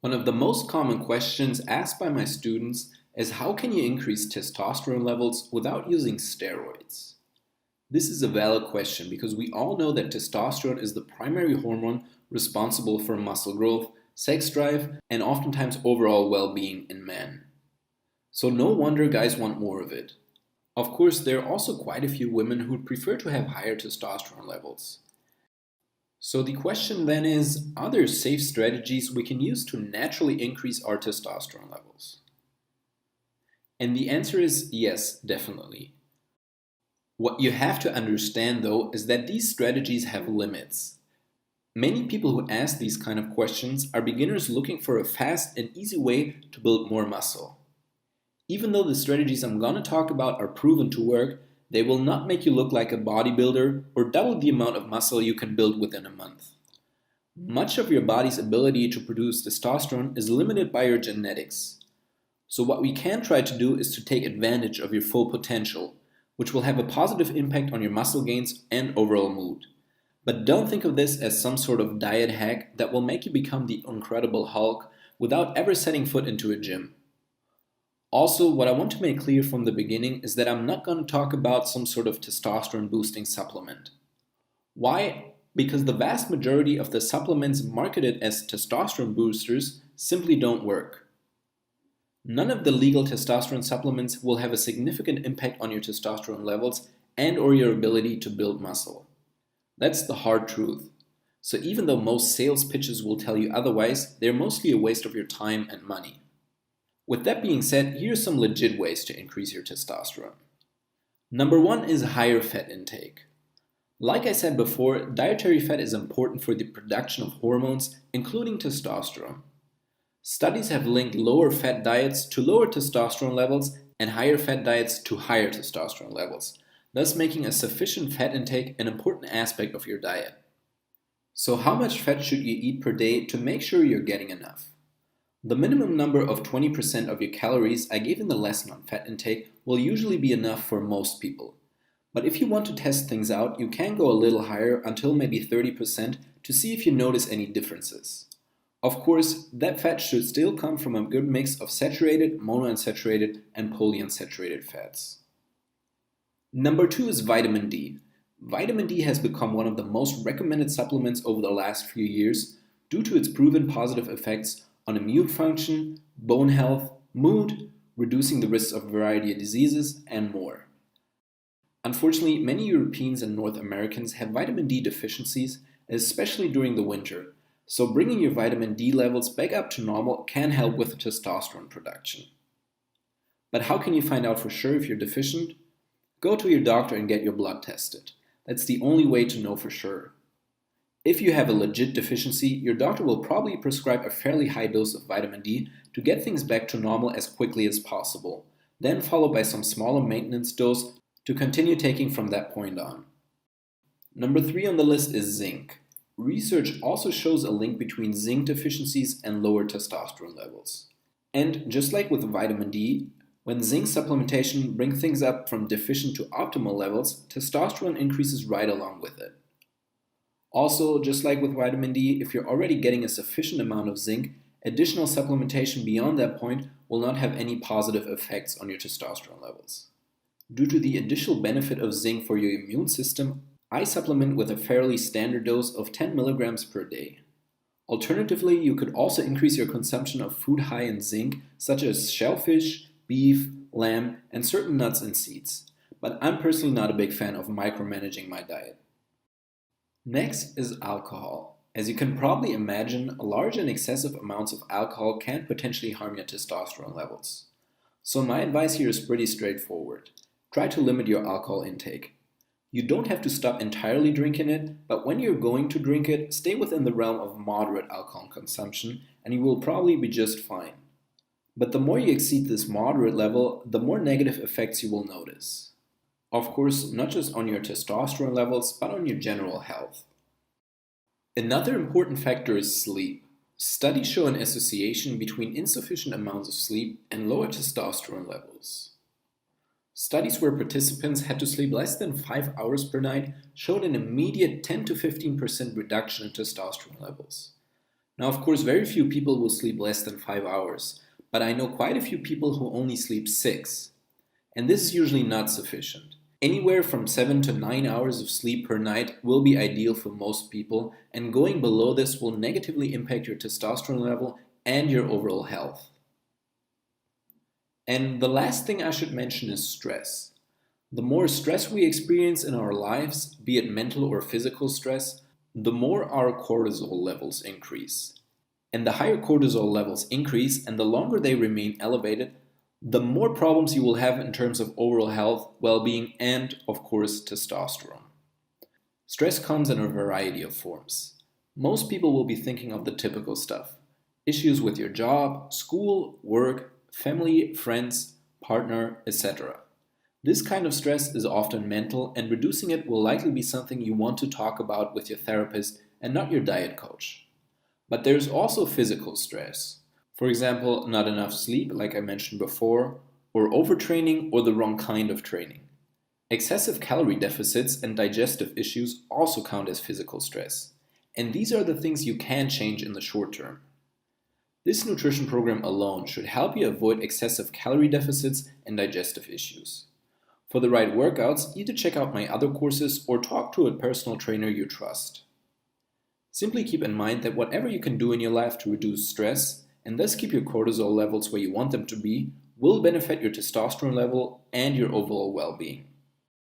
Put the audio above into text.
One of the most common questions asked by my students is how can you increase testosterone levels without using steroids? This is a valid question because we all know that testosterone is the primary hormone responsible for muscle growth, sex drive, and oftentimes overall well-being in men. So no wonder guys want more of it. Of course, there are also quite a few women who prefer to have higher testosterone levels. So the question then is, are there safe strategies we can use to naturally increase our testosterone levels? And the answer is yes, definitely. What you have to understand though is that these strategies have limits. Many people who ask these kind of questions are beginners looking for a fast and easy way to build more muscle. Even though the strategies I'm gonna talk about are proven to work, they will not make you look like a bodybuilder or double the amount of muscle you can build within a month. Much of your body's ability to produce testosterone is limited by your genetics. So what we can try to do is to take advantage of your full potential, which will have a positive impact on your muscle gains and overall mood. But don't think of this as some sort of diet hack that will make you become the Incredible Hulk without ever setting foot into a gym. Also, what I want to make clear from the beginning is that I'm not going to talk about some sort of testosterone boosting supplement. Why? Because the vast majority of the supplements marketed as testosterone boosters simply don't work. None of the legal testosterone supplements will have a significant impact on your testosterone levels and or your ability to build muscle. That's the hard truth. So even though most sales pitches will tell you otherwise, they're mostly a waste of your time and money. With that being said, here are some legit ways to increase your testosterone. Number one is higher fat intake. Like I said before, dietary fat is important for the production of hormones, including testosterone. Studies have linked lower fat diets to lower testosterone levels and higher fat diets to higher testosterone levels, thus making a sufficient fat intake an important aspect of your diet. So how much fat should you eat per day to make sure you're getting enough? The minimum number of 20% of your calories I gave in the lesson on fat intake will usually be enough for most people. But if you want to test things out, you can go a little higher until maybe 30% to see if you notice any differences. Of course, that fat should still come from a good mix of saturated, monounsaturated, and polyunsaturated fats. Number two is vitamin D. Vitamin D has become one of the most recommended supplements over the last few years due to its proven positive effects on immune function, bone health, mood, reducing the risks of a variety of diseases, and more. Unfortunately, many Europeans and North Americans have vitamin D deficiencies, especially during the winter, so bringing your vitamin D levels back up to normal can help with testosterone production. But how can you find out for sure if you're deficient? Go to your doctor and get your blood tested. That's the only way to know for sure. If you have a legit deficiency, your doctor will probably prescribe a fairly high dose of vitamin D to get things back to normal as quickly as possible, then followed by some smaller maintenance dose to continue taking from that point on. Number three on the list is zinc. Research also shows a link between zinc deficiencies and lower testosterone levels. And just like with vitamin D, when zinc supplementation brings things up from deficient to optimal levels, testosterone increases right along with it. Also, just like with vitamin D, if you're already getting a sufficient amount of zinc, additional supplementation beyond that point will not have any positive effects on your testosterone levels. Due to the additional benefit of zinc for your immune system, I supplement with a fairly standard dose of 10 milligrams per day. Alternatively, you could also increase your consumption of food high in zinc, such as shellfish, beef, lamb, and certain nuts and seeds. But I'm personally not a big fan of micromanaging my diet. Next is alcohol. As you can probably imagine, large and excessive amounts of alcohol can potentially harm your testosterone levels. So my advice here is pretty straightforward. Try to limit your alcohol intake. You don't have to stop entirely drinking it, but when you're going to drink it, stay within the realm of moderate alcohol consumption and you will probably be just fine. But the more you exceed this moderate level, the more negative effects you will notice. Of course, not just on your testosterone levels, but on your general health. Another important factor is sleep. Studies show an association between insufficient amounts of sleep and lower testosterone levels. Studies where participants had to sleep less than 5 hours per night showed an immediate 10 to 15% reduction in testosterone levels. Now, of course, very few people will sleep less than 5 hours, but I know quite a few people who only sleep 6. And this is usually not sufficient. Anywhere from 7 to 9 hours of sleep per night will be ideal for most people, and going below this will negatively impact your testosterone level and your overall health. And the last thing I should mention is stress. The more stress we experience in our lives, be it mental or physical stress, the more our cortisol levels increase. And the higher cortisol levels increase and the longer they remain elevated, the more problems you will have in terms of overall health, well-being, and, of course, testosterone. Stress comes in a variety of forms. Most people will be thinking of the typical stuff. Issues with your job, school, work, family, friends, partner, etc. This kind of stress is often mental, and reducing it will likely be something you want to talk about with your therapist and not your diet coach. But there's also physical stress. For example, not enough sleep, like I mentioned before, or overtraining or the wrong kind of training. Excessive calorie deficits and digestive issues also count as physical stress. And these are the things you can change in the short term. This nutrition program alone should help you avoid excessive calorie deficits and digestive issues. For the right workouts, either check out my other courses or talk to a personal trainer you trust. Simply keep in mind that whatever you can do in your life to reduce stress and thus keep your cortisol levels where you want them to be will benefit your testosterone level and your overall well-being.